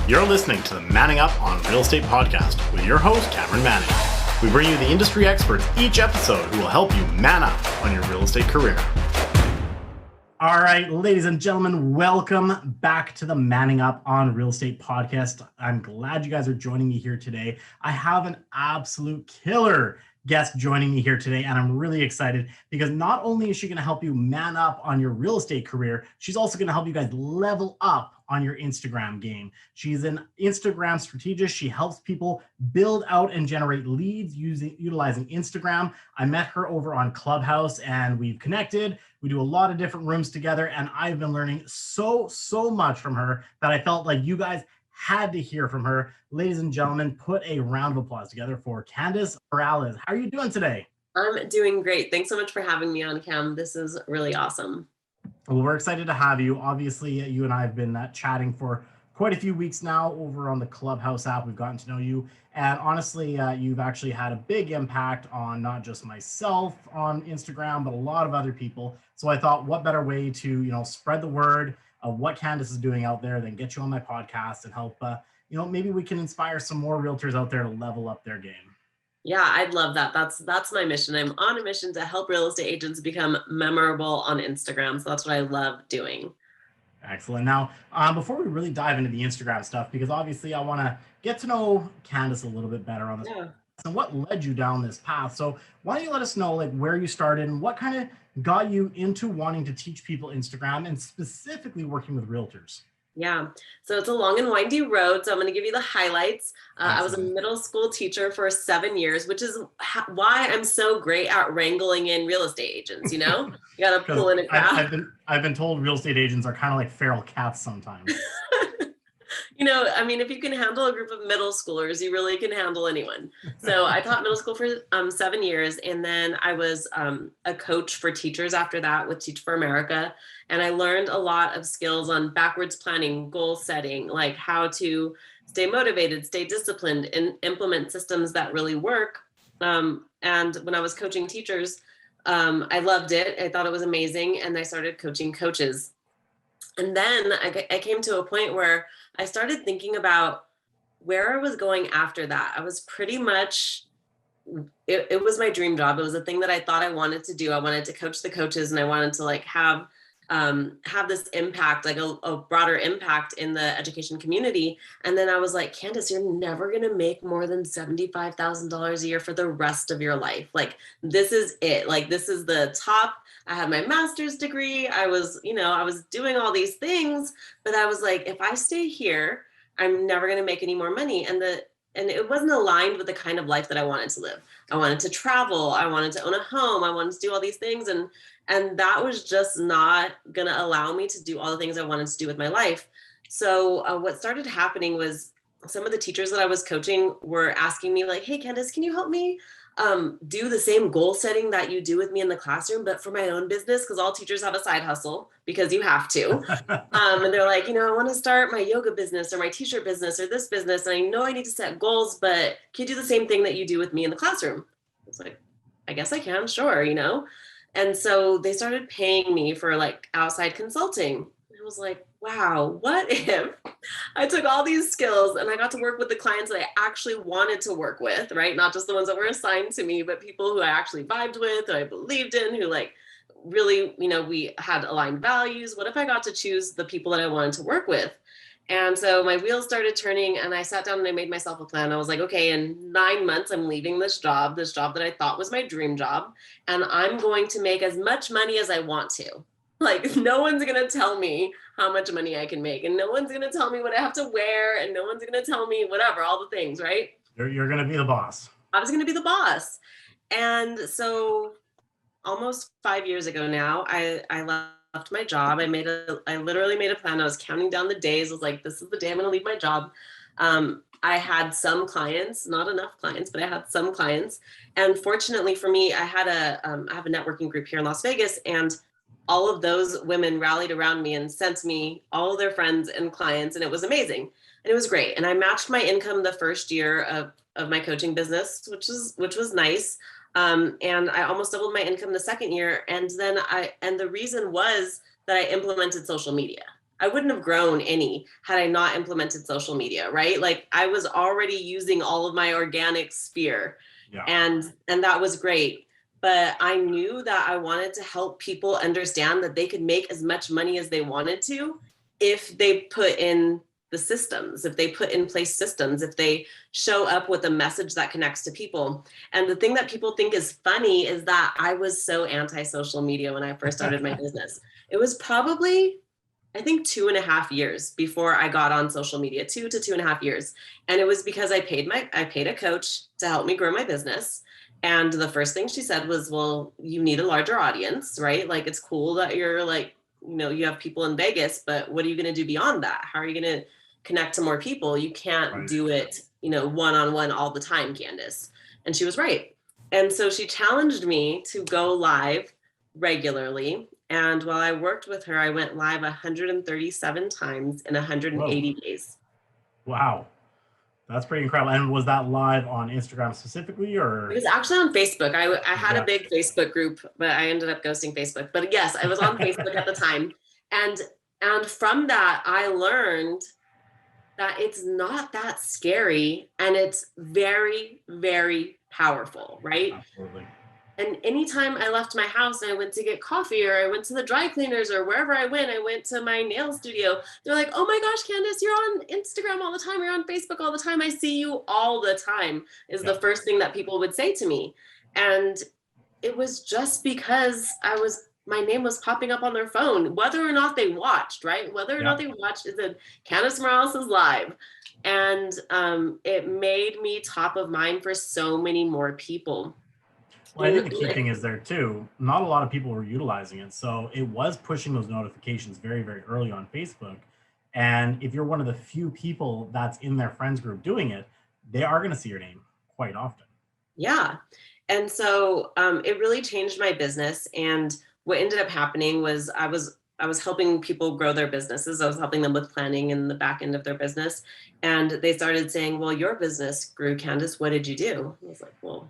You're listening to the Manning Up on Real Estate podcast with your host, Cameron Manning. We bring you the industry experts each episode who will help you man up on your real estate career. All right, ladies and gentlemen, welcome back to the Manning Up on Real Estate podcast. I'm glad you guys are joining me here today. I have an absolute killer guest joining me here today, and I'm really excited because not only is she going to help you man up on your real estate career, she's also going to help you guys level up on your Instagram game. She's an Instagram strategist. She helps people build out and generate leads utilizing Instagram. I met her over on Clubhouse and we've connected. We do a lot of different rooms together, and I've been learning so much from her that I felt like you guys had to hear from her. Ladies and gentlemen, put a round of applause together for Candice. How are you doing today? I'm doing great. Thanks so much for having me on, Cam. This is really awesome. Well, we're excited to have you. Obviously, you and I have been chatting for quite a few weeks now over on the Clubhouse app. We've gotten to know you. And honestly, you've actually had a big impact on not just myself on Instagram, but a lot of other people. So I thought, what better way to, spread the word of what Candice is doing out there than get you on my podcast and help, maybe we can inspire some more realtors out there to level up their game. Yeah, I'd love that. That's my mission. I'm on a mission to help real estate agents become memorable on Instagram. So that's what I love doing. Excellent. Now, before we really dive into the Instagram stuff, because obviously I want to get to know Candice a little bit better on this. Yeah. And what led you down this path. So why don't you let us know where you started and what kind of got you into wanting to teach people Instagram and specifically working with realtors? Yeah. So it's a long and windy road. So I'm going to give you the highlights. I was a middle school teacher for 7 years, which is why I'm so great at wrangling in real estate agents. You got to pull in a crowd. I've been told real estate agents are kind of like feral cats sometimes. If you can handle a group of middle schoolers, you really can handle anyone. So I taught middle school for 7 years. And then I was a coach for teachers after that with Teach for America. And I learned a lot of skills on backwards planning, goal setting, like how to stay motivated, stay disciplined, and implement systems that really work. And when I was coaching teachers, I loved it. I thought it was amazing. And I started coaching coaches. And then I came to a point where I started thinking about where I was going after that. I was pretty much, it was my dream job. It was a thing that I thought I wanted to do. I wanted to coach the coaches and I wanted to have this impact, a broader impact in the education community. And then I was like, Candice, you're never going to make more than $75,000 a year for the rest of your life. This is it. This is the top. I had my master's degree. I was doing all these things, but I was like, if I stay here, I'm never going to make any more money. And it wasn't aligned with the kind of life that I wanted to live. I wanted to travel. I wanted to own a home. I wanted to do all these things. And that was just not going to allow me to do all the things I wanted to do with my life. So what started happening was some of the teachers that I was coaching were asking me hey, Candice, can you help me do the same goal setting that you do with me in the classroom, but for my own business? Because all teachers have a side hustle because you have to. And they're like, I want to start my yoga business or my t-shirt business or this business. And I know I need to set goals, but can you do the same thing that you do with me in the classroom? I was like, I guess I can, sure, And so they started paying me for outside consulting. I was like, wow, what if I took all these skills and I got to work with the clients that I actually wanted to work with, right? Not just the ones that were assigned to me, but people who I actually vibed with, who I believed in, who really, we had aligned values. What if I got to choose the people that I wanted to work with? And so my wheels started turning and I sat down and I made myself a plan. I was like, okay, in 9 months, I'm leaving this job that I thought was my dream job. And I'm going to make as much money as I want to. No one's going to tell me how much money I can make. And no one's going to tell me what I have to wear. And no one's going to tell me whatever, all the things, right? You're going to be the boss. I was going to be the boss. And so almost 5 years ago now, I left my job. I literally made a plan. I was counting down the days. I was like, this is the day I'm going to leave my job. I had some clients, not enough clients, but I had some clients. And fortunately for me, I have a networking group here in Las Vegas, and all of those women rallied around me and sent me all of their friends and clients. And it was amazing. And it was great. And I matched my income the first year of my coaching business, which was nice. And I almost doubled my income the second year. And then the reason was that I implemented social media. I wouldn't have grown any had I not implemented social media, right? Like I was already using all of my organic sphere, Yeah. and that was great. But I knew that I wanted to help people understand that they could make as much money as they wanted to if they put in the systems, if they put in place systems, if they show up with a message that connects to people. And the thing that people think is funny is that I was so anti-social media when I first started my business. It was probably, I think, 2.5 years before I got on social media, 2 to 2.5 years. And it was because I paid a coach to help me grow my business. And the first thing she said was, well, you need a larger audience, right? Like, it's cool that you're like, you have people in Vegas, but what are you going to do beyond that? How are you going to connect to more people? You can't do it, one-on-one all the time, Candice. And she was right. And so she challenged me to go live regularly. And while I worked with her, I went live 137 times in 180 days. Wow. That's pretty incredible. And was that live on Instagram specifically, or? It was actually on Facebook. I had a big Facebook group, but I ended up ghosting Facebook. But yes, I was on Facebook at the time. And from that, I learned that it's not that scary, and it's very, very powerful, right? Absolutely. And anytime I left my house and I went to get coffee, or I went to the dry cleaners, or wherever I went to my nail studio, they're like, oh my gosh, Candice, you're on Instagram all the time. You're on Facebook all the time. I see you all the time, is the first thing that people would say to me. And it was just because my name was popping up on their phone, whether or not they watched, right? Whether or not they watched, it said Candice Morales is live. And it made me top of mind for so many more people. Well, I think the key thing is there too, not a lot of people were utilizing it. So it was pushing those notifications very, very early on Facebook. And if you're one of the few people that's in their friends group doing it, they are going to see your name quite often. Yeah. And so it really changed my business. And what ended up happening was I was helping people grow their businesses. I was helping them with planning in the back end of their business. And they started saying, well, your business grew, Candice. What did you do? I was like, well,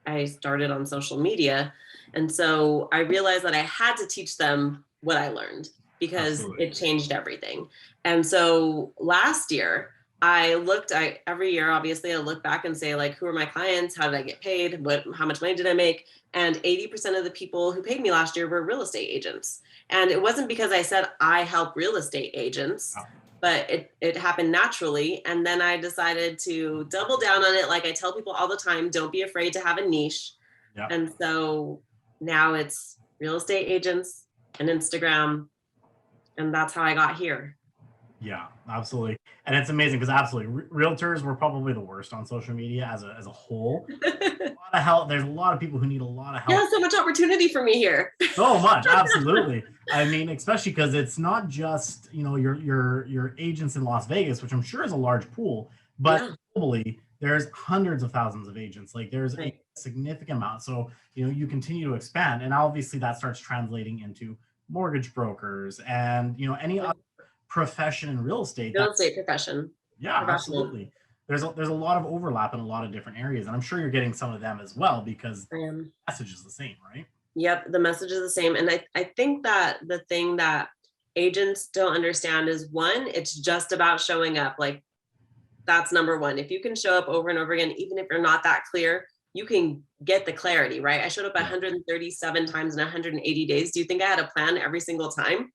I started on social media. And so I realized that I had to teach them what I learned, because it changed everything. And so last year, every year, obviously, I look back and say, like, who are my clients? How did I get paid? How much money did I make? And 80% of the people who paid me last year were real estate agents. And it wasn't because I said I help real estate agents, but it happened naturally. And then I decided to double down on it. Like I tell people all the time, don't be afraid to have a niche. And so now it's real estate agents and Instagram. And that's how I got here. Yeah, absolutely. And it's amazing because absolutely, realtors were probably the worst on social media as a whole. A lot of help. There's a lot of people who need a lot of help. Yeah, so much opportunity for me here. So much, absolutely. I mean, especially because it's not just your agents in Las Vegas, which I'm sure is a large pool, but globally there's hundreds of thousands of agents. Like there's a significant amount. So you continue to expand, and obviously that starts translating into mortgage brokers and any other profession in real estate. Real estate profession. Yeah, absolutely. There's a lot of overlap in a lot of different areas, and I'm sure you're getting some of them as well, because the message is the same, right? Yep, the message is the same. And I think that the thing that agents don't understand is, one, it's just about showing up. Like, that's number one. If you can show up over and over again, even if you're not that clear, you can get the clarity, right? I showed up 137 times in 180 days. Do you think I had a plan every single time?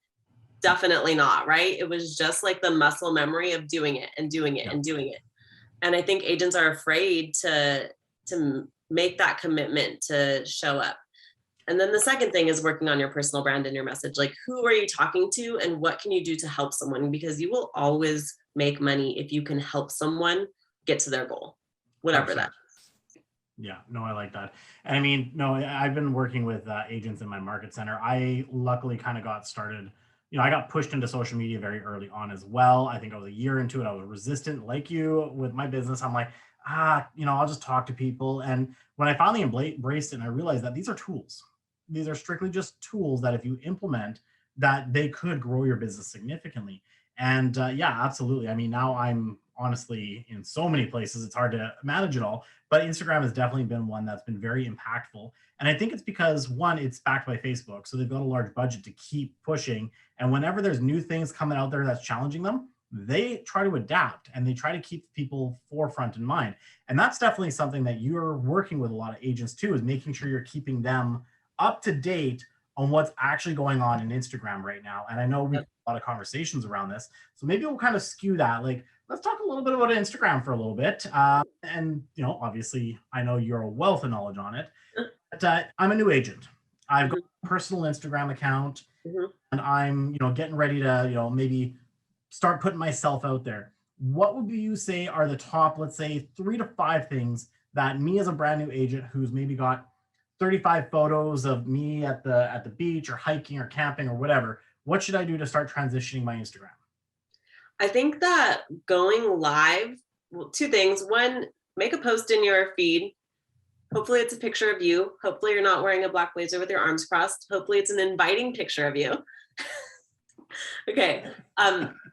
Definitely not, right? It was just like the muscle memory of doing it and doing it and doing it. And I think agents are afraid to make that commitment to show up. And then the second thing is working on your personal brand and your message. Like, who are you talking to and what can you do to help someone? Because you will always make money if you can help someone get to their goal, whatever that is. Yeah, no, I like that. And I mean, no, I've been working with agents in my market center. I luckily kind of got started. I got pushed into social media very early on as well. I think I was a year into it. I was resistant like you with my business. I'm like, I'll just talk to people. And when I finally embraced it, and I realized that these are tools. These are strictly just tools that if you implement, that they could grow your business significantly. And yeah, absolutely. I mean, now I'm honestly in so many places, it's hard to manage it all. But Instagram has definitely been one that's been very impactful. And I think it's because, one, it's backed by Facebook. So they've got a large budget to keep pushing. And whenever there's new things coming out there that's challenging them, they try to adapt and they try to keep people forefront in mind. And that's definitely something that you're working with a lot of agents too, is making sure you're keeping them up to date on what's actually going on in Instagram right now. And I know we have a lot of conversations around this. So maybe we'll kind of skew that. Like, let's talk a little bit about Instagram for a little bit. And, you know, obviously, I know you're a wealth of knowledge on it. But I'm a new agent. I've got a personal Instagram account, and I'm, you know, getting ready to, you know, maybe start putting myself out there. What would you say are the top, let's say, 3 to 5 things that me as a brand new agent who's maybe got 35 photos of me at the beach or hiking or camping or whatever, what should I do to start transitioning my Instagram? I think that going live, well, 2 things. One, make a post in your feed. Hopefully it's a picture of you. Hopefully you're not wearing a black blazer with your arms crossed. Hopefully it's an inviting picture of you. Okay.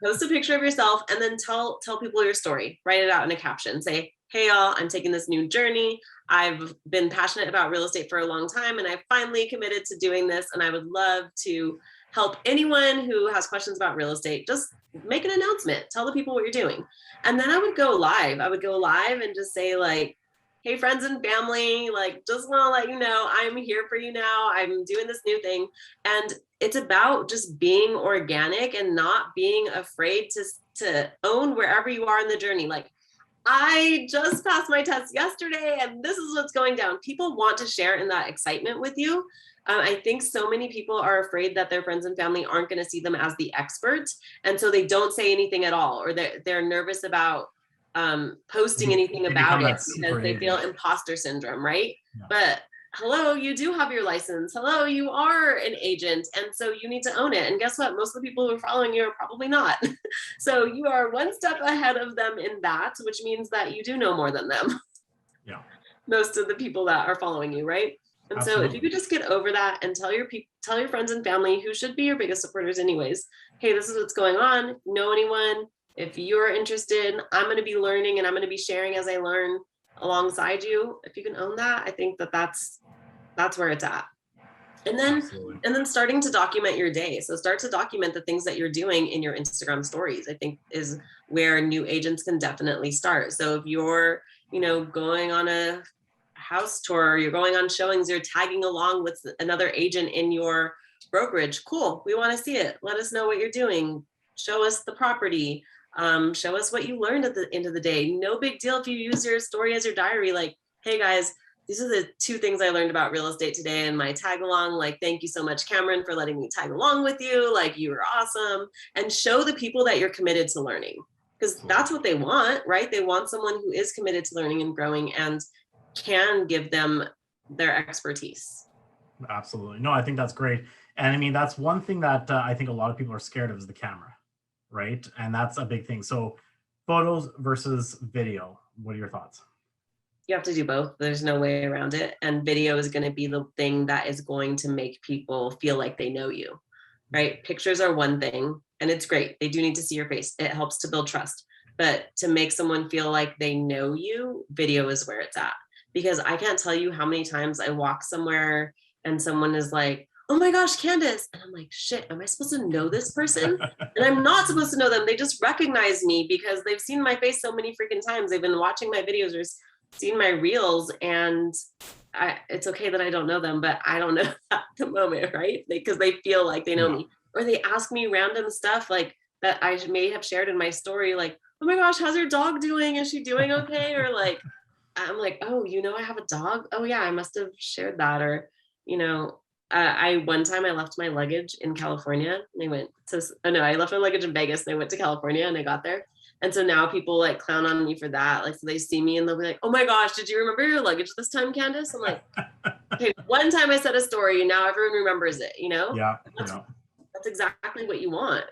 Post a picture of yourself and then tell people your story. Write it out in a caption. Say, hey y'all, I'm taking this new journey. I've been passionate about real estate for a long time and I've finally committed to doing this. And I would love to help anyone who has questions about real estate. Just make an announcement. Tell the people what you're doing. And then I would go live. I would go live and just say like, hey friends and family, like just want to let you know I'm here for you now. I'm doing this new thing. And it's about just being organic and not being afraid to own wherever you are in the journey. Like, I just passed my test yesterday and this is what's going down. People want to share in that excitement with you. I think so many people are afraid that their friends and family aren't going to see them as the expert. And so they don't say anything at all, or they're nervous about posting anything about it because they feel imposter syndrome, right? Yeah. But hello, you do have your license. Hello, you are an agent. And so you need to own it. And guess what? Most of the people who are following you are probably not. So you are one step ahead of them in that, which means that you do know more than them. Yeah. Most of the people that are following you, right? And Absolutely. So if you could just get over that and tell your friends and family, who should be your biggest supporters anyways, hey, this is what's going on. Know anyone? If you're interested, I'm going to be learning and I'm going to be sharing as I learn alongside you. If you can own that, I think that's where it's at. And then starting to document your day. So start to document the things that you're doing in your Instagram stories, I think is where new agents can definitely start. So if you're, you know, going on a house tour, you're going on showings, you're tagging along with another agent in your brokerage. Cool. We want to see it. Let us know what you're doing. Show us the property. Show us what you learned at the end of the day. No big deal if you use your story as your diary. Like, hey guys, these are the 2 things I learned about real estate today in my tag along. Like, thank you so much, Cameron, for letting me tag along with you. Like, you were awesome. And show the people that you're committed to learning, because that's what they want, right? They want someone who is committed to learning and growing and can give them their expertise. Absolutely. No, I think that's great. And I mean, that's one thing that I think a lot of people are scared of is the camera, right? And that's a big thing. So photos versus video. What are your thoughts? You have to do both. There's no way around it. And video is going to be the thing that is going to make people feel like they know you, right? Pictures are one thing and it's great. They do need to see your face. It helps to build trust. But to make someone feel like they know you, video is where it's at. Because I can't tell you how many times I walk somewhere and someone is like, oh my gosh, Candice. And I'm like, shit, am I supposed to know this person? And I'm not supposed to know them. They just recognize me because they've seen my face so many freaking times. They've been watching my videos or seen my reels, and it's okay that I don't know them, but I don't know at the moment, right? Because they feel like they know me. Or they ask me random stuff like that I may have shared in my story, like, oh my gosh, how's your dog doing? Is she doing okay? Or like, I'm like, oh, you know, I have a dog. Oh yeah, I must have shared that. Or, you know, one time I left my luggage in California. And I left my luggage in Vegas and I went to California and I got there. And so now people like clown on me for that. Like, so they see me and they'll be like, oh my gosh, did you remember your luggage this time, Candice? I'm like, okay, one time I said a story and now everyone remembers it, you know? Yeah. That's exactly what you want.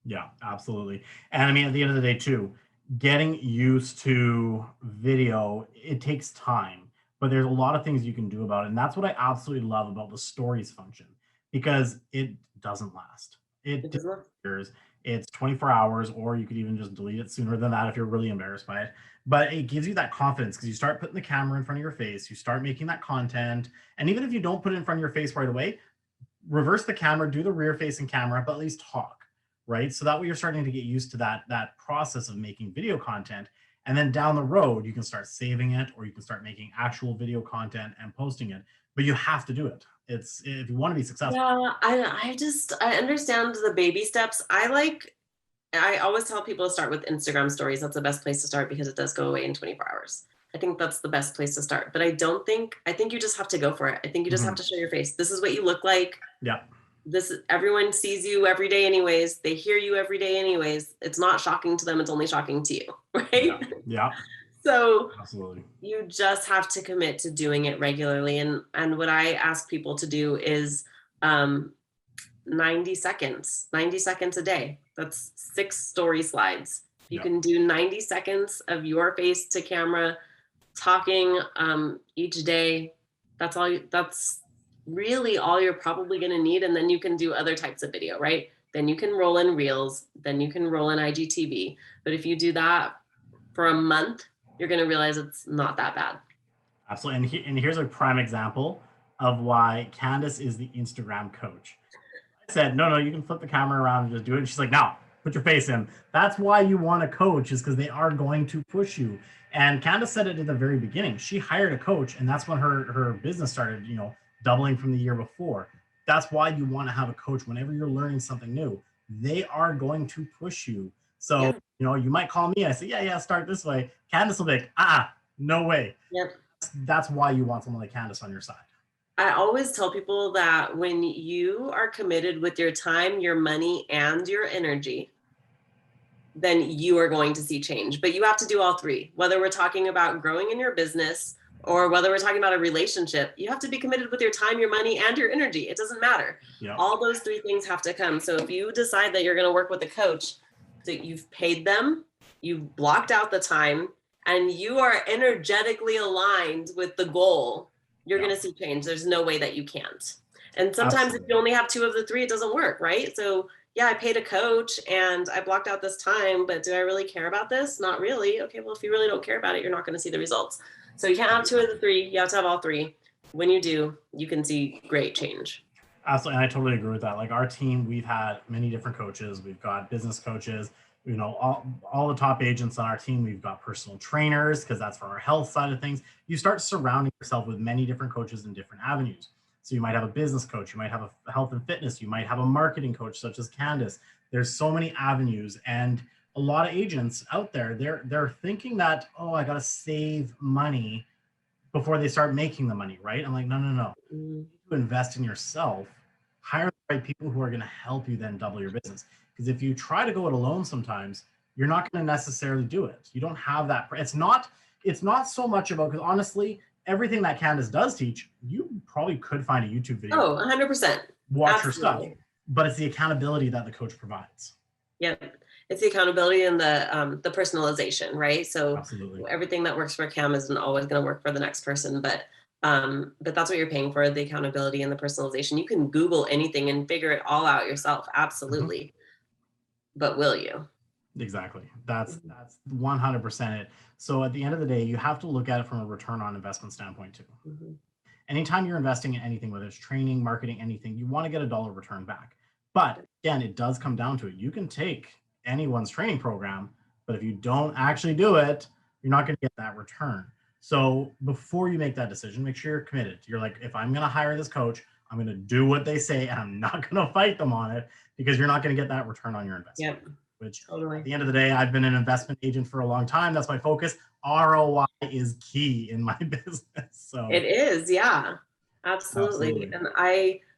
Yeah, absolutely. And I mean, at the end of the day too, getting used to video, it takes time, but there's a lot of things you can do about it. And that's what I absolutely love about the stories function, because it doesn't last. It disappears. It's 24 hours, or you could even just delete it sooner than that if you're really embarrassed by it. But it gives you that confidence because you start putting the camera in front of your face, you start making that content. And even if you don't put it in front of your face right away, reverse the camera, do the rear facing camera, but at least talk, right? So that way you're starting to get used to that process of making video content. And then down the road, you can start saving it, or you can start making actual video content and posting it. But you have to do it. It's if you want to be successful. Yeah, I understand the baby steps. I always tell people to start with Instagram stories. That's the best place to start because it does go away in 24 hours. I think that's the best place to start. But I think you just have to go for it. I think you just have to show your face. This is what you look like. Yeah. Everyone sees you every day anyways. They hear you every day anyways. It's not shocking to them. It's only shocking to you, right? Yeah. So Absolutely. you just have to commit to doing it regularly. And what I ask people to do is 90 seconds a day. That's 6 story slides. You can do 90 seconds of your face to camera talking each day. That's really all you're probably going to need. And then you can do other types of video, right? Then you can roll in reels, then you can roll in IGTV. But if you do that for a month, you're going to realize it's not that bad. Absolutely. And here's a prime example of why Candice is the Instagram coach. I said, no, you can flip the camera around and just do it. And she's like, no, put your face in. That's why you want a coach, is because they are going to push you. And Candice said it at the very beginning. She hired a coach, and that's when her business started, doubling from the year before. That's why you want to have a coach whenever you're learning something new. They are going to push you. So, you might call me. I say, yeah, start this way. Candice will be like, no way. Yep. That's why you want someone like Candice on your side. I always tell people that when you are committed with your time, your money, and your energy, then you are going to see change. But you have to do all 3. Whether we're talking about growing in your business or whether we're talking about a relationship, you have to be committed with your time, your money, and your energy. It doesn't matter. Yep. All those 3 things have to come. So if you decide that you're going to work with a coach, that you've paid them, you've blocked out the time, and you are energetically aligned with the goal, you're going to see change. There's no way that you can't. And sometimes if you only have 2 of the 3, it doesn't work, right? So yeah, I paid a coach and I blocked out this time, but do I really care about this? Not really. Okay, well, if you really don't care about it, you're not going to see the results. So you can't have 2 of the 3. You have to have all 3. When you do, you can see great change. Absolutely. And I totally agree with that. Like our team, we've had many different coaches. We've got business coaches, all the top agents on our team. We've got personal trainers because that's for our health side of things. You start surrounding yourself with many different coaches in different avenues. So you might have a business coach, you might have a health and fitness, you might have a marketing coach such as Candice. There's so many avenues, and a lot of agents out there, they're thinking that, I got to save money before they start making the money, right? I'm like, no. You invest in yourself, hire the right people who are going to help you then double your business. Because if you try to go it alone, sometimes you're not going to necessarily do it. You don't have that. It's not so much about, because honestly, everything that Candice does teach, you probably could find a YouTube video. 100%. Watch her stuff. But it's the accountability that the coach provides. Yep. It's the accountability and the personalization, right? So Absolutely. Everything that works for Cam isn't always going to work for the next person, but that's what you're paying for, the accountability and the personalization. You can Google anything and figure it all out yourself. Absolutely. Mm-hmm. But will you? Exactly. That's 100% it. So at the end of the day, you have to look at it from a return on investment standpoint too. Mm-hmm. Anytime you're investing in anything, whether it's training, marketing, anything, you want to get $1 return back. But again, it does come down to it. You can take anyone's training program, but if you don't actually do it, you're not going to get that return. So before you make that decision, make sure you're committed. You're like, if I'm going to hire this coach, I'm going to do what they say, and I'm not going to fight them on it, because you're not going to get that return on your investment. Yep. Which at the end of the day, I've been an investment agent for a long time. That's my focus. ROI is key in my business. So it is. Yeah, absolutely. And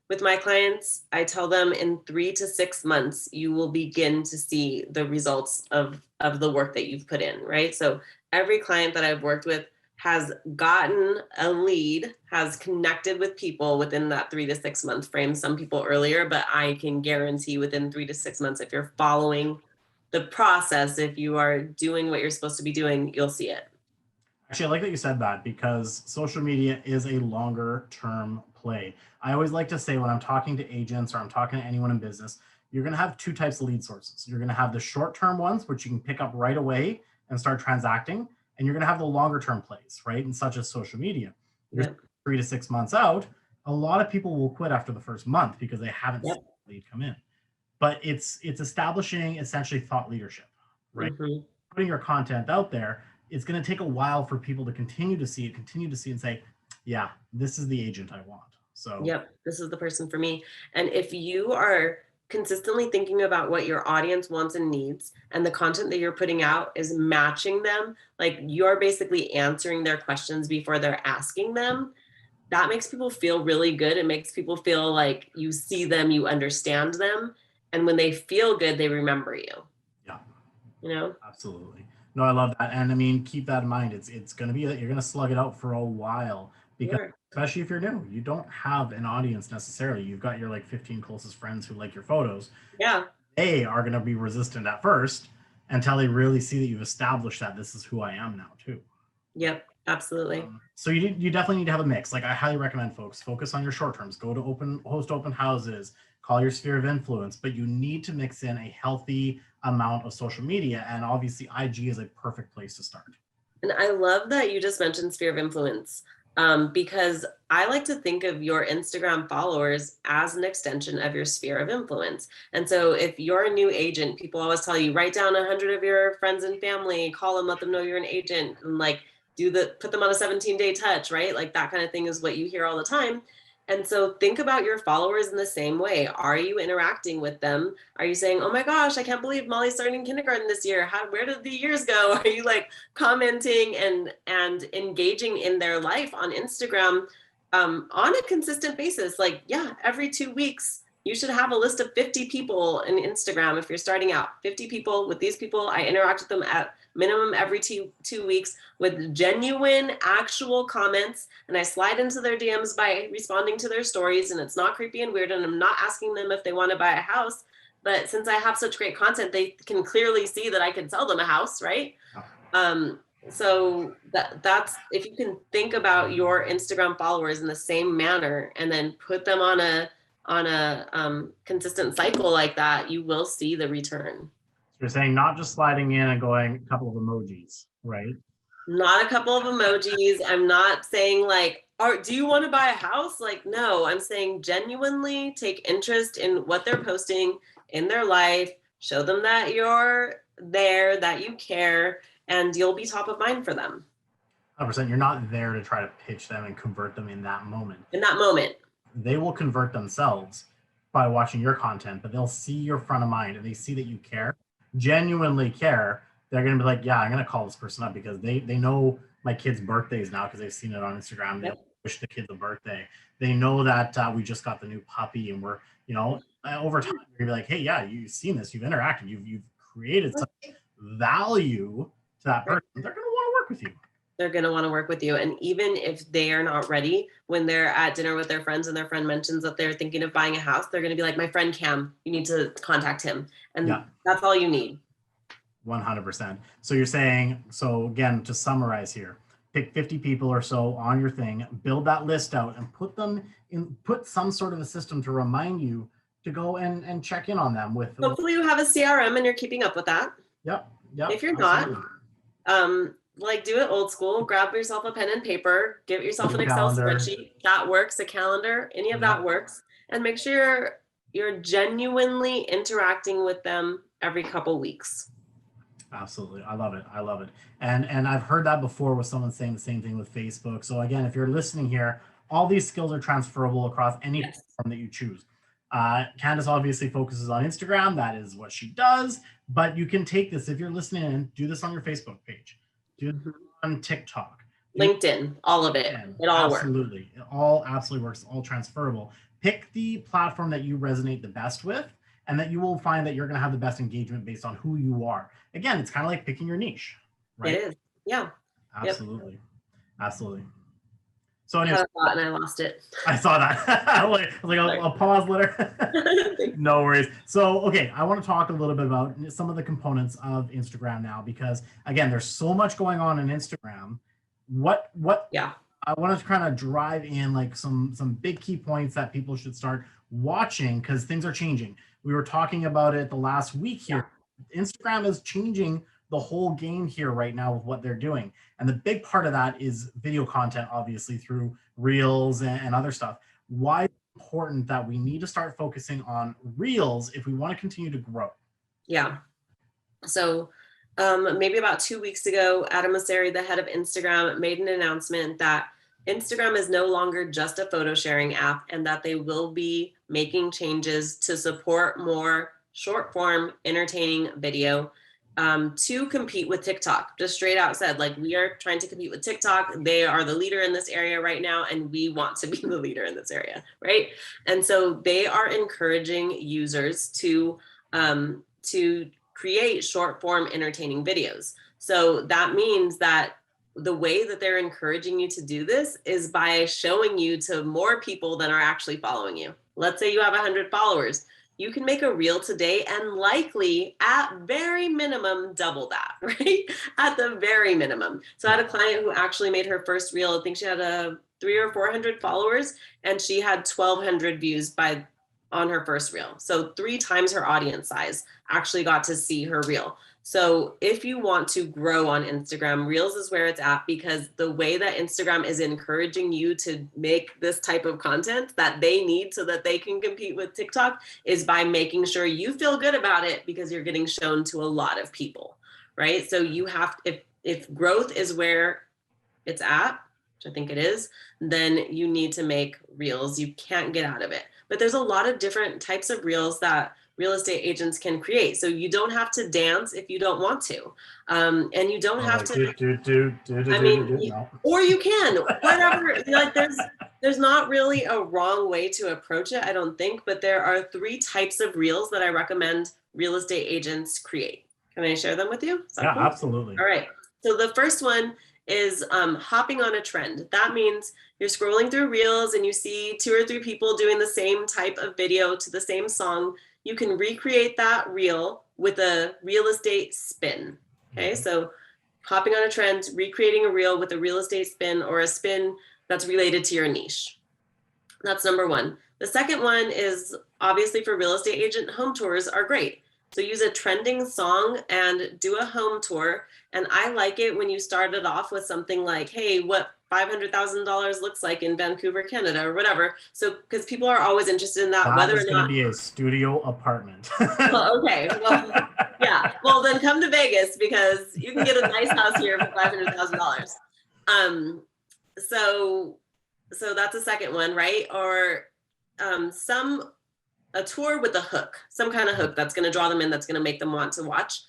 with my clients, I tell them in 3 to 6 months, you will begin to see the results of the work that you've put in, right? So every client that I've worked with has gotten a lead, has connected with people within that 3 to 6 month frame. Some people earlier, but I can guarantee within 3 to 6 months, if you're following the process, if you are doing what you're supposed to be doing, you'll see it. Actually, I like that you said that, because social media is a longer term play. I always like to say, when I'm talking to agents or I'm talking to anyone in business, you're going to have two types of lead sources. You're going to have the short-term ones, which you can pick up right away and start transacting. And you're going to have the longer-term plays, right? And such as social media. You're 3 to 6 months out. A lot of people will quit after the first month because they haven't seen the lead come in. But it's establishing essentially thought leadership, right? Mm-hmm. Putting your content out there, it's going to take a while for people to continue to see it, and say, yeah, this is the agent I want. So this is the person for me. And if you are consistently thinking about what your audience wants and needs, and the content that you're putting out is matching them, like you're basically answering their questions before they're asking them, that makes people feel really good. It makes people feel like you see them, you understand them. And when they feel good, they remember you. Yeah. You know? Absolutely. No, I love that. And I mean, keep that in mind. It's going to be, you're going to slug it out for a while, because especially if you're new, you don't have an audience necessarily. You've got your like 15 closest friends who like your photos. Yeah. They are going to be resistant at first until they really see that you've established that this is who I am now too. Yep. Absolutely. So you definitely need to have a mix. Like I highly recommend folks focus on your short terms, go to host open houses, call your sphere of influence, but you need to mix in a healthy amount of social media. And obviously IG is a perfect place to start. And I love that you just mentioned sphere of influence, because I like to think of your Instagram followers as an extension of your sphere of influence. And so if you're a new agent, people always tell you, write down 100 of your friends and family, call them, let them know you're an agent, and like put them on a 17-day touch, right? Like that kind of thing is what you hear all the time. And so think about your followers in the same way. Are you interacting with them? Are you saying, oh my gosh, I can't believe Molly's starting kindergarten this year. Where did the years go? Are you like commenting and engaging in their life on Instagram on a consistent basis? Like, yeah, every 2 weeks, you should have a list of 50 people in Instagram. If you're starting out, 50 people, with these people, I interact with them at minimum every two weeks with genuine, actual comments. And I slide into their DMs by responding to their stories. And it's not creepy and weird. And I'm not asking them if they want to buy a house. But since I have such great content, they can clearly see that I can sell them a house, right? So that's, if you can think about your Instagram followers in the same manner and then put them on a consistent cycle like that, you will see the return. You're saying not just sliding in and going a couple of emojis, right? Not a couple of emojis. I'm not saying like, do you want to buy a house? Like, no, I'm saying genuinely take interest in what they're posting in their life, show them that you're there, that you care, and you'll be top of mind for them. 100%. You're not there to try to pitch them and convert them in that moment. They will convert themselves by watching your content, but they'll see your front of mind and they see that you care, genuinely care. They're going to be like, yeah, I'm going to call this person up because they know my kids' birthdays now because they've seen it on Instagram. They wish the kids a birthday. They know that we just got the new puppy and we're, over time, you're going to be like, hey, yeah, you've seen this, you've interacted, you've created such value to that person. They're going to want to work with you. They're going to want to work with you. And even if they are not ready, when they're at dinner with their friends and their friend mentions that they're thinking of buying a house, they're going to be like, my friend Cam, you need to contact him. And that's all you need. 100%. So you're saying, so again, to summarize here, pick 50 people or so on your thing, build that list out and put some sort of a system to remind you to go and check in on them with. Hopefully you have a CRM and you're keeping up with that. Yep. If you're not, like do it old school, grab yourself a pen and paper, give yourself an Excel spreadsheet that works, a calendar, any of that works, and make sure you're genuinely interacting with them every couple weeks. Absolutely. I love it. And I've heard that before with someone saying the same thing with Facebook. So again, if you're listening here, all these skills are transferable across any platform that you choose. Candice obviously focuses on Instagram. That is what she does. But you can take this, if you're listening in, do this on your Facebook page. Do it on TikTok. LinkedIn, all of it. It all works. Absolutely. It all absolutely works. All transferable. Pick the platform that you resonate the best with, and that you will find that you're going to have the best engagement based on who you are. Again, it's kind of like picking your niche, right? It is. Yeah. Absolutely. Absolutely. So anyways, and I lost it. I saw that. I was like, I'll pause later. No worries. So, okay, I want to talk a little bit about some of the components of Instagram now, because again, there's so much going on in Instagram. I want to kind of drive in like some big key points that people should start watching, because things are changing. We were talking about it the last week here. Instagram is changing the whole game here right now with what they're doing. And the big part of that is video content, obviously, through Reels and other stuff. Why is it important that we need to start focusing on Reels if we want to continue to grow? Yeah. So maybe about 2 weeks ago, Adam Mosseri, the head of Instagram, made an announcement that Instagram is no longer just a photo sharing app, and that they will be making changes to support more short form entertaining video to compete with TikTok. Just straight out said, like, we are trying to compete with TikTok. They are the leader in this area right now, and we want to be the leader in this area, right? And so they are encouraging users to create short form entertaining videos. So that means that the way that they're encouraging you to do this is by showing you to more people than are actually following you. Let's say you have 100 followers. You can make a reel today and likely at very minimum double that, right? At the very minimum. So I had a client who actually made her first reel. I think she had 300 or 400 followers, and she had 1,200 views on her first reel. So 3 times her audience size actually got to see her reel. So if you want to grow on Instagram, Reels is where it's at, because the way that Instagram is encouraging you to make this type of content that they need so that they can compete with TikTok is by making sure you feel good about it, because you're getting shown to a lot of people, right? So you have, if growth is where it's at, which I think it is, then you need to make Reels. You can't get out of it. But there's a lot of different types of Reels that real estate agents can create. So you don't have to dance if you don't want to. And you don't have to, or you can, whatever, like there's not really a wrong way to approach it, I don't think, but there are 3 types of Reels that I recommend real estate agents create. Can I share them with you? Yeah, cool? Absolutely. All right. So the first one is hopping on a trend. That means you're scrolling through Reels and you see 2 or 3 people doing the same type of video to the same song. You can recreate that reel with a real estate spin. Okay, so hopping on a trend, recreating a reel with a real estate spin, or a spin that's related to your niche. That's number 1. The second one is obviously for real estate agent, home tours are great. So use a trending song and do a home tour. And I like it when you started off with something like, hey, what $500,000 looks like in Vancouver, Canada, or whatever. So, because people are always interested in that, whether or not. It's going to be a studio apartment. Well, okay. Well, yeah. Well, then come to Vegas, because you can get a nice house here for $500,000. So that's a second one, right? Or a tour with a hook, some kind of hook that's going to draw them in, that's going to make them want to watch.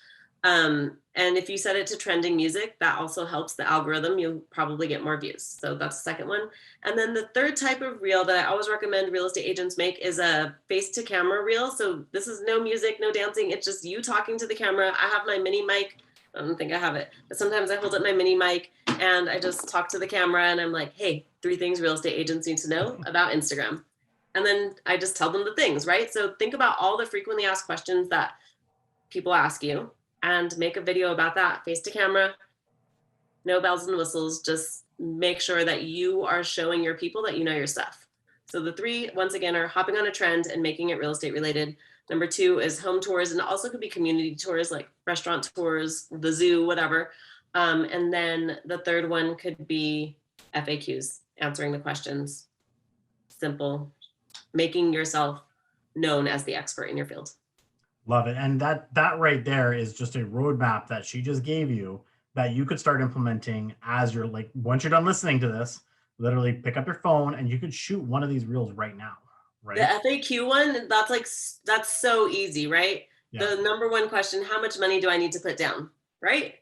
And if you set it to trending music, that also helps the algorithm. You'll probably get more views. So that's the second one. And then the third type of reel that I always recommend real estate agents make is a face to camera reel. So this is no music, no dancing. It's just you talking to the camera. I have my mini mic. I don't think I have it, but sometimes I hold up my mini mic and I just talk to the camera and I'm like, hey, 3 things real estate agents need to know about Instagram. And then I just tell them the things, right? So think about all the frequently asked questions that people ask you and make a video about that, face to camera, no bells and whistles. Just make sure that you are showing your people that you know your stuff. So the 3, once again, are hopping on a trend and making it real estate related. Number 2 is home tours, and it also could be community tours like restaurant tours, the zoo, whatever. And then the third one could be FAQs, answering the questions. Simple, making yourself known as the expert in your field. Love it. And that right there is just a roadmap that she just gave you that you could start implementing as you're like, once you're done listening to this, literally pick up your phone and you could shoot one of these reels right now. Right. The FAQ one, that's so easy, right? Yeah. The number 1 question, how much money do I need to put down? Right?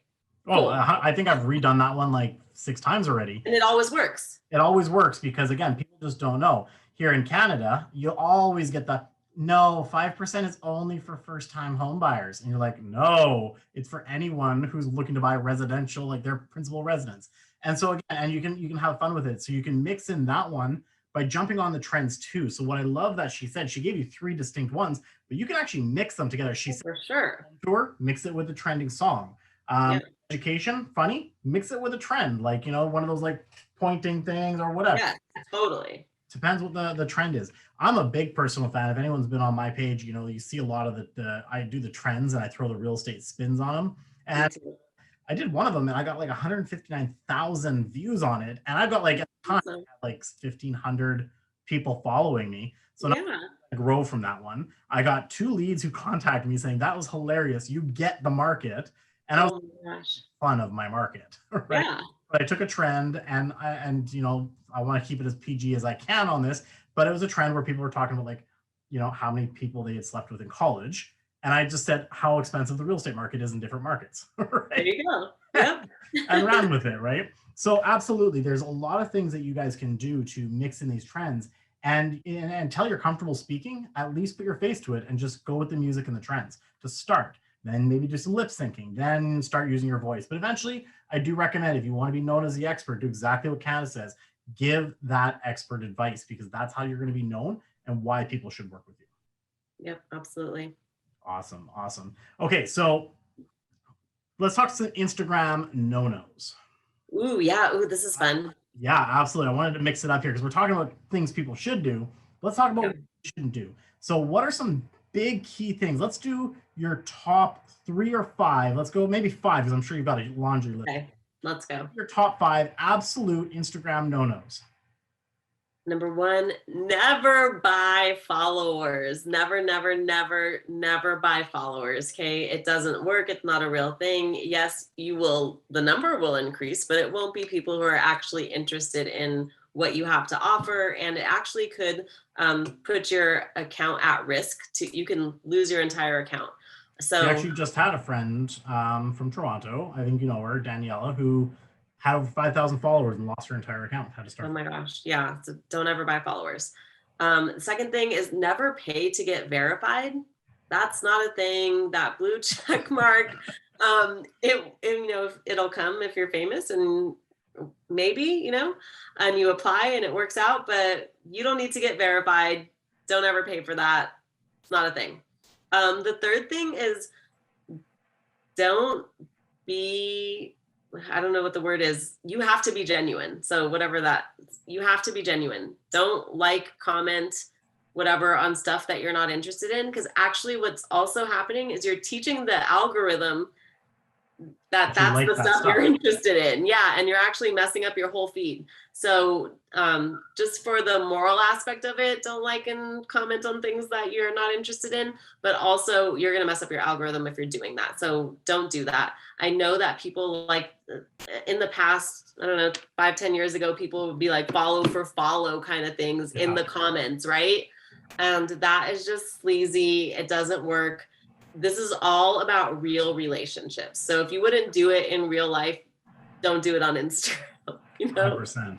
Oh, cool. I think I've redone that one like 6 times already. And it always works. It always works because, again, people just don't know. Here in Canada, you'll always get that, no, 5% is only for first-time home buyers. And you're like, no, it's for anyone who's looking to buy residential, like their principal residence. And so again, and you can have fun with it. So you can mix in that one by jumping on the trends too. So what I love that she said, she gave you 3 distinct ones, but you can actually mix them together. She said, for sure, mix it with a trending song. Education, funny, mix it with a trend, like, one of those like pointing things or whatever. Yeah, totally. Depends what the trend is. I'm a big personal fan. If anyone's been on my page, you know, you see a lot of the I do the trends and I throw the real estate spins on them. Me And too. I did one of them and I got like 159,000 views on it. And I've got like at the time So, like 1,500 people following me. So now yeah. I grow from that one. I got 2 leads who contacted me saying that was hilarious. You get the market. And I was Oh my gosh. fun of my market, right? Yeah. But I took a trend and you know, I want to keep it as PG as I can on this, but it was a trend where people were talking about like, you know, how many people they had slept with in college. And I just said how expensive the real estate market is in different markets, There right? you go. Yep. And ran with it, right? So absolutely, there's a lot of things that you guys can do to mix in these trends and until you're comfortable speaking, at least put your face to it and just go with the music and the trends to start. Then maybe do some lip syncing, then start using your voice. But eventually, I do recommend if you want to be known as the expert, do exactly what Candice says. Give that expert advice because that's how you're going to be known and why people should work with you. Yep, absolutely. Awesome. Awesome. Okay, so let's talk some Instagram no-nos. Ooh, yeah. Ooh, this is fun. Yeah, absolutely. I wanted to mix it up here because we're talking about things people should do. Let's talk about Yeah. what you shouldn't do. So, what are some big key things? Let's do your top 3 or 5. Let's go maybe 5 because I'm sure you've got a laundry list. Okay, let's go. Your top 5 absolute Instagram no-nos. Number 1, never buy followers. Never, never, never, never buy followers. Okay. It doesn't work. It's not a real thing. Yes, the number will increase, but it won't be people who are actually interested in what you have to offer. And it actually could put your account at risk. You can lose your entire account. So We actually just had a friend from Toronto, I think you know her, Daniela, who had over 5,000 followers and lost her entire account. Had to start. oh my gosh. Yeah. So don't ever buy followers. Second thing is never pay to get verified. That's not a thing. That blue check mark, you know, it'll come if you're famous and maybe, you know, and you apply and it works out, but you don't need to get verified. Don't ever pay for that. It's not a thing. The third thing is don't be, I don't know what the word is. You have to be genuine. So whatever that, you have to be genuine. Don't like, comment, whatever on stuff that you're not interested in. Because actually what's also happening is you're teaching the algorithm that's like the that stuff stuff. you're interested in. Yeah. And you're actually messing up your whole feed. So just for the moral aspect of it, don't like and comment on things that you're not interested in, but also you're going to mess up your algorithm if you're doing that. So don't do that. I know that people like in the past, I don't know, 5-10 years ago, people would be like follow for follow kind of things in the comments, right? And that is just sleazy. It doesn't work. This is all about real relationships. So if you wouldn't do it in real life, don't do it on Instagram. You know, 100%.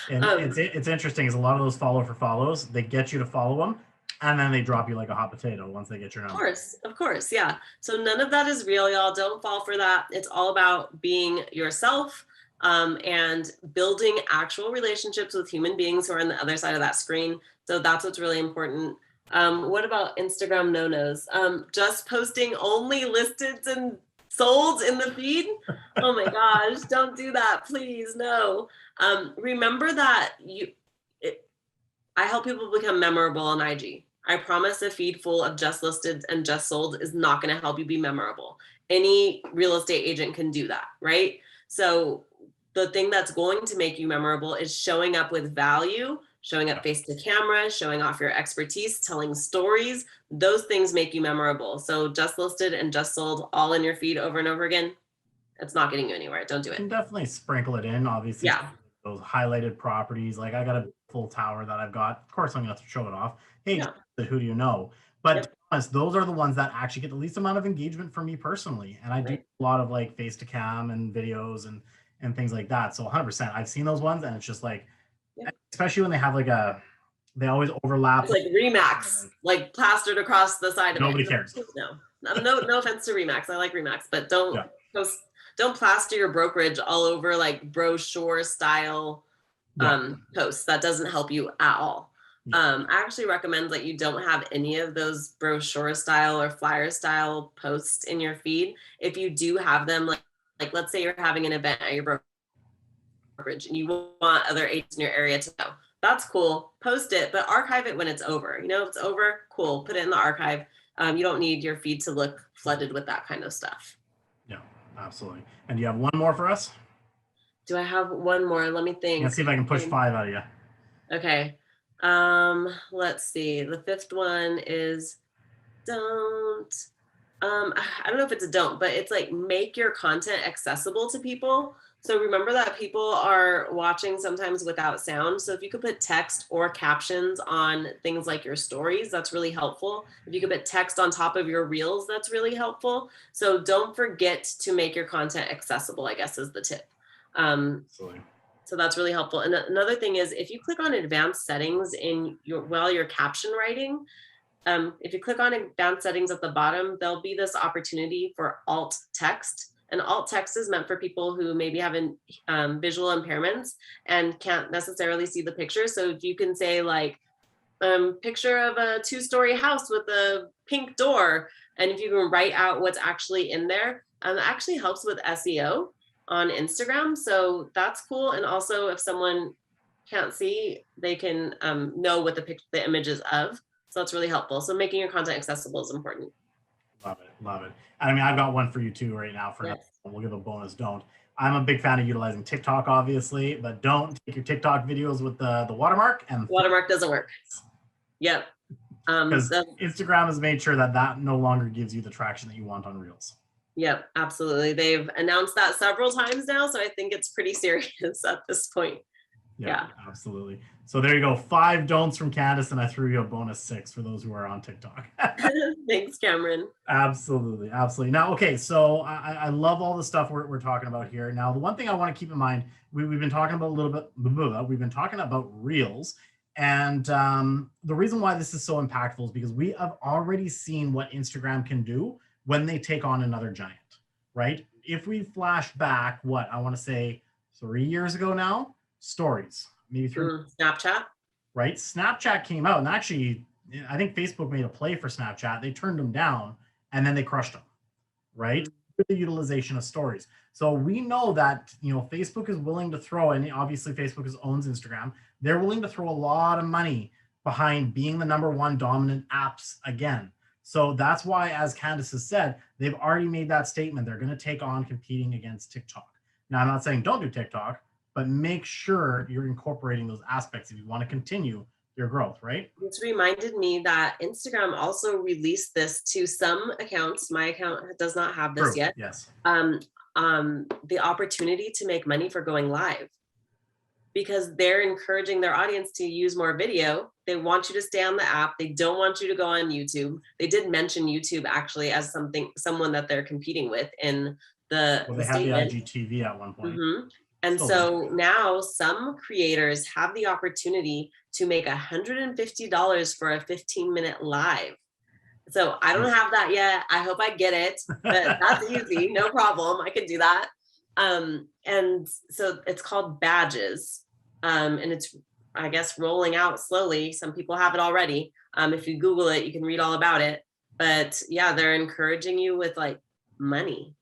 And it's interesting is a lot of those follow for follows, they get you to follow them and then they drop you like a hot potato once they get your number. Of course, yeah. So none of that is real, y'all. Don't fall for that. It's all about being yourself and building actual relationships with human beings who are on the other side of that screen. So that's what's really important. What about Instagram no-nos? Just posting only listed and sold in the feed? Oh my gosh, don't do that, please, no. Remember that I help people become memorable on IG. I promise a feed full of just listed and just sold is not going to help you be memorable. Any real estate agent can do that, right? So the thing that's going to make you memorable is showing up with value, showing up face to camera, showing off your expertise, telling stories. Those things make you memorable. So just listed and just sold all in your feed over and over again, it's not getting you anywhere. Don't do You it. can definitely sprinkle it in, obviously. Yeah. Those highlighted properties, like I got a full tower that I've got. Of course, I'm gonna have to show it off. Hey, Yeah. who do you know? But Yep. to be honest, those are the ones that actually get the least amount of engagement for me personally. And I do Right. a lot of like face to cam and videos and things like that. So 100%, I've seen those ones, and it's just like, Yep. especially when they have like they always overlap. It's like Remax, like plastered across the side of Nobody it. cares. No offense to Remax. I like Remax, but don't Yeah. don't plaster your brokerage all over like brochure style posts. That doesn't help you at all. I actually recommend that you don't have any of those brochure style or flyer style posts in your feed. If you do have them, like let's say you're having an event at your brokerage and you want other agents in your area to know, That's cool. Post it, but archive it when it's over. If it's over, cool. Put it in the archive. You don't need your feed to look flooded with that kind of stuff. Yeah, absolutely. And do you have one more for us? Do I have one more? Let me think. Let's see if I can push 5 out of you. Okay. Let's see. The 5th one is don't. I don't know if it's a don't, but it's like make your content accessible to people. So remember that people are watching sometimes without sound. So if you could put text or captions on things like your stories, that's really helpful. If you could put text on top of your reels, that's really helpful. So don't forget to make your content accessible, I guess is the tip. Absolutely. So that's really helpful. And another thing is if you click on advanced settings while you're caption writing, if you click on advanced settings at the bottom, there'll be this opportunity for alt text. And alt text is meant for people who maybe have visual impairments and can't necessarily see the picture. So if you can say like, picture of a 2-story house with a pink door, and if you can write out what's actually in there, it actually helps with SEO on Instagram. So that's cool. And also if someone can't see, they can know what the image is of. So that's really helpful. So making your content accessible is important. Love it. Love it. I mean, I've got one for you too right now. We'll give a bonus. Don't. I'm a big fan of utilizing TikTok, obviously, but don't take your TikTok videos with the watermark. And watermark doesn't work. Yep. Because Instagram has made sure that no longer gives you the traction that you want on Reels. Yep, absolutely. They've announced that several times now, so I think it's pretty serious at this point. Yeah, absolutely. So there you go. 5 don'ts from Candice, and I threw you a bonus 6 for those who are on TikTok. Thanks, Cameron. Absolutely. Absolutely. Now, okay, so I love all the stuff we're talking about here. Now, the one thing I want to keep in mind, we've been talking about we've been talking about Reels. And the reason why this is so impactful is because we have already seen what Instagram can do when they take on another giant, right? If we flash back, I want to say 3 years ago now, stories, maybe through Snapchat, right? Snapchat came out, and actually, I think Facebook made a play for Snapchat. They turned them down, and then they crushed them, right? With the utilization of stories. So we know that Facebook is willing to throw, and obviously Facebook owns Instagram. They're willing to throw a lot of money behind being the #1 dominant apps again. So that's why, as Candice has said, they've already made that statement. They're going to take on competing against TikTok. Now, I'm not saying don't do TikTok, but make sure you're incorporating those aspects if you want to continue your growth, right? It's reminded me that Instagram also released this to some accounts. My account does not have this yet. Yes. The opportunity to make money for going live, because they're encouraging their audience to use more video. They want you to stay on the app. They don't want you to go on YouTube. They did mention YouTube actually as someone that they're competing with in the they had the IGTV at one point. Mm-hmm. And so now some creators have the opportunity to make $150 for a 15-minute live. So I don't have that yet. I hope I get it, but that's easy. No problem. I can do that. And so it's called Badges. And it's, I guess, rolling out slowly. Some people have it already. If you Google it, you can read all about it. But yeah, they're encouraging you with like money.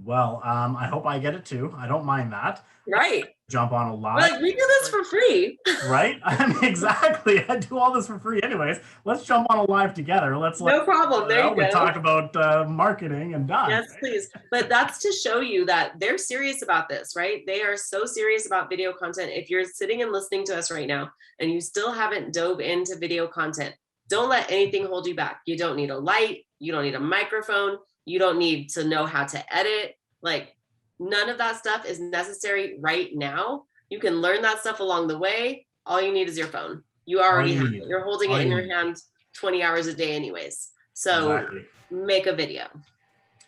Well, I hope I get it too. I don't mind that. Right. Jump on a live. Like, we do this for free. Right? I mean, exactly. I do all this for free anyways. Let's jump on a live together. No problem. There you go. We talk about marketing and done. Yes, please. But that's to show you that they're serious about this, right? They are so serious about video content. If you're sitting and listening to us right now and you still haven't dove into video content, don't let anything hold you back. You don't need a light. You don't need a microphone. You don't need to know how to edit. Like, none of that stuff is necessary right now. You can learn that stuff along the way. All you need is your phone. You already have it. You're holding it in your hand 20 hours a day anyways. So make a video.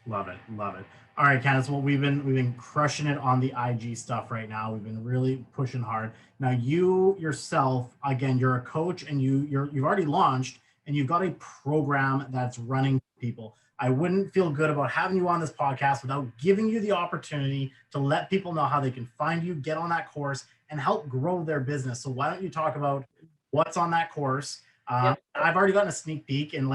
Love it. Love it. All right, Candice, well, we've been crushing it on the IG stuff right now. We've been really pushing hard. Now, you yourself, again, you're a coach, and you've already launched, and you've got a program that's running people. I wouldn't feel good about having you on this podcast without giving you the opportunity to let people know how they can find you, get on that course, and help grow their business. So why don't you talk about what's on that course? I've already gotten a sneak peek, and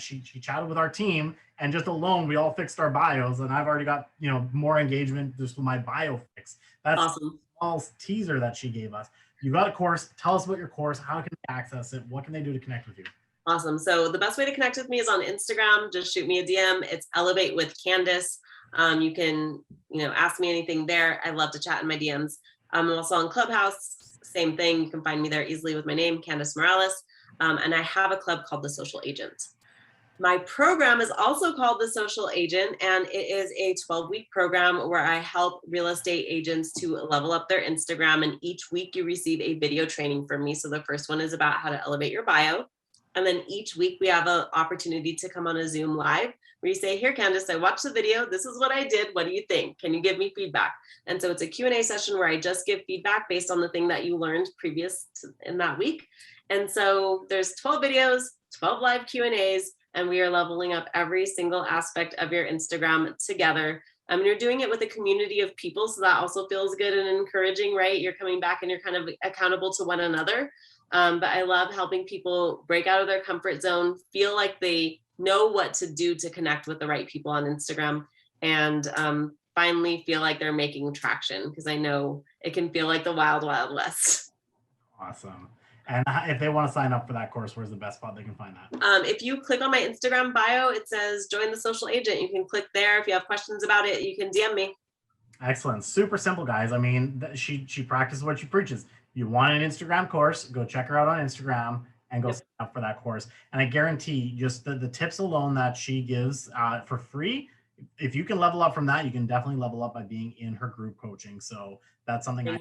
she chatted with our team, and just alone we all fixed our bios, and I've already got more engagement just with my bio fix. That's awesome. A small teaser that she gave us. You got a course. Tell us about your course. How can they access it? What can they do to connect with you? Awesome. So the best way to connect with me is on Instagram. Just shoot me a DM. It's Elevate with Candice. You can, ask me anything there. I love to chat in my DMs. I'm also on Clubhouse. Same thing. You can find me there easily with my name, Candice Morales. And I have a club called The Social Agent. My program is also called The Social Agent, and it is a 12-week program where I help real estate agents to level up their Instagram. And each week you receive a video training from me. So the first one is about how to elevate your bio. And then each week we have an opportunity to come on a Zoom live where you say, here, Candice, I watched the video. This is what I did. What do you think? Can you give me feedback? And so it's a Q&A session where I just give feedback based on the thing that you learned in that week. And so there's 12 videos, 12 live Q&As, and we are leveling up every single aspect of your Instagram together. You're doing it with a community of people, so that also feels good and encouraging, right? You're coming back and you're kind of accountable to one another. But I love helping people break out of their comfort zone, feel like they know what to do to connect with the right people on Instagram, and finally feel like they're making traction, because I know it can feel like the wild, wild west. Awesome. And if they want to sign up for that course, where's the best spot they can find that? If you click on my Instagram bio, it says join the social agent. You can click there. If you have questions about it, you can DM me. Excellent. Super simple, guys. I mean, she practices what she preaches. You want an Instagram course, go check her out on Instagram and go sign up for that course. And I guarantee just the tips alone that she gives for free, if you can level up from that, you can definitely level up by being in her group coaching. So that's something I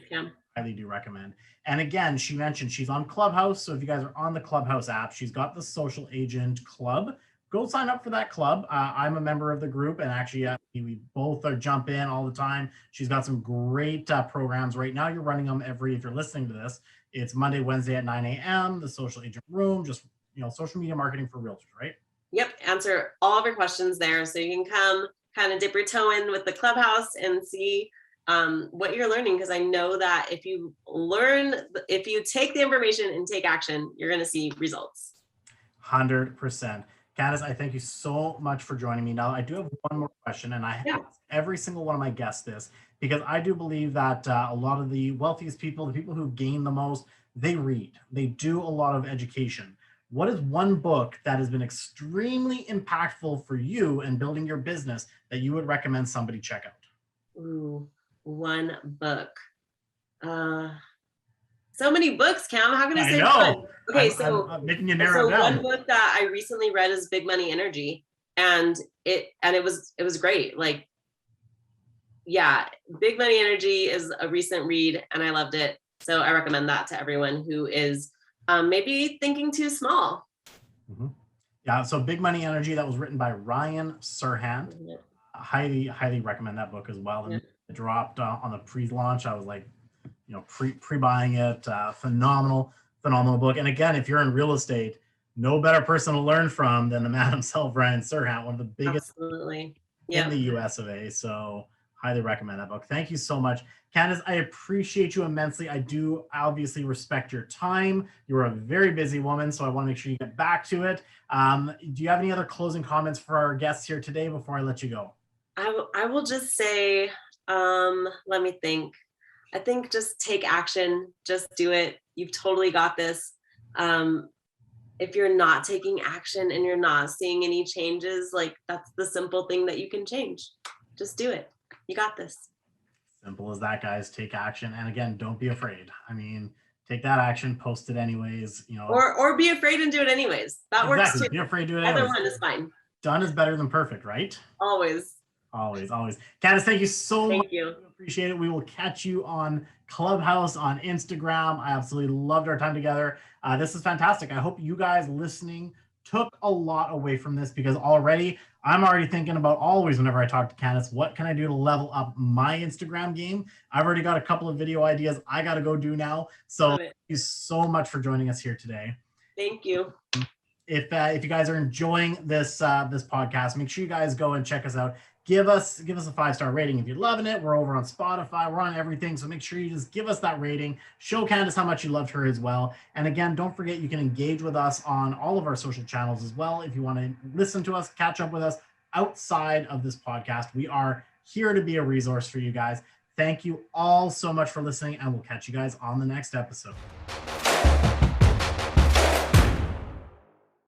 highly do recommend. And again, she mentioned she's on Clubhouse. So if you guys are on the Clubhouse app, she's got the Social Agent Club. Go sign up for that club. I'm a member of the group, and actually we both jump in all the time. She's got some great programs right now. You're running them if you're listening to this, it's Monday, Wednesday at 9 a.m. The Social Agent Room, just, social media marketing for realtors, right? Yep. Answer all of your questions there. So you can come kind of dip your toe in with the Clubhouse and see what you're learning. Because I know that if you take the information and take action, you're going to see results. 100%. Candice, I thank you so much for joining me. Now, I do have one more question, and I ask every single one of my guests this, because I do believe that a lot of the wealthiest people, the people who gain the most, they read. They do a lot of education. What is one book that has been extremely impactful for you in building your business that you would recommend somebody check out? Ooh, one book. So many books, Cam. How can I say one? Okay, I'm making you narrow it down. One book that I recently read is Big Money Energy, and it was great. Like, yeah, Big Money Energy is a recent read, and I loved it. So I recommend that to everyone who is maybe thinking too small. Mm-hmm. Yeah. So Big Money Energy, that was written by Ryan Serhant. Mm-hmm. Highly recommend that book as well. And it dropped on the pre-launch. I was like, pre-buying it. Phenomenal book. And again, if you're in real estate, no better person to learn from than the man himself, Ryan Serhant, one of the biggest in the US of A. So highly recommend that book. Thank you so much. Candice, I appreciate you immensely. I do obviously respect your time. You're a very busy woman, so I want to make sure you get back to it. Do you have any other closing comments for our guests here today before I let you go? I will just say, let me think. I think just take action, just do it. You've totally got this. If you're not taking action and you're not seeing any changes, like, that's the simple thing that you can change. Just do it. You got this. Simple as that, guys. Take action. And again, don't be afraid. I mean, take that action, post it anyways, Or be afraid and do it anyways. That works too. Be afraid, do it anyways. Either one is fine. Done is better than perfect, right? Always. Candice, thank you so much. Thank you. Appreciate it. We will catch you on Clubhouse, on Instagram. I absolutely loved our time together. This is fantastic. I hope you guys listening took a lot away from this, because I'm already thinking about always whenever I talk to Candice, what can I do to level up my Instagram game? I've already got a couple of video ideas I got to go do now. So thank you so much for joining us here today. Thank you. If you guys are enjoying this podcast, make sure you guys go and check us out. Give us a 5-star rating if you're loving it. We're over on Spotify. We're on everything. So make sure you just give us that rating. Show Candice how much you loved her as well. And again, don't forget, you can engage with us on all of our social channels as well. If you want to listen to us, catch up with us outside of this podcast, we are here to be a resource for you guys. Thank you all so much for listening, and we'll catch you guys on the next episode.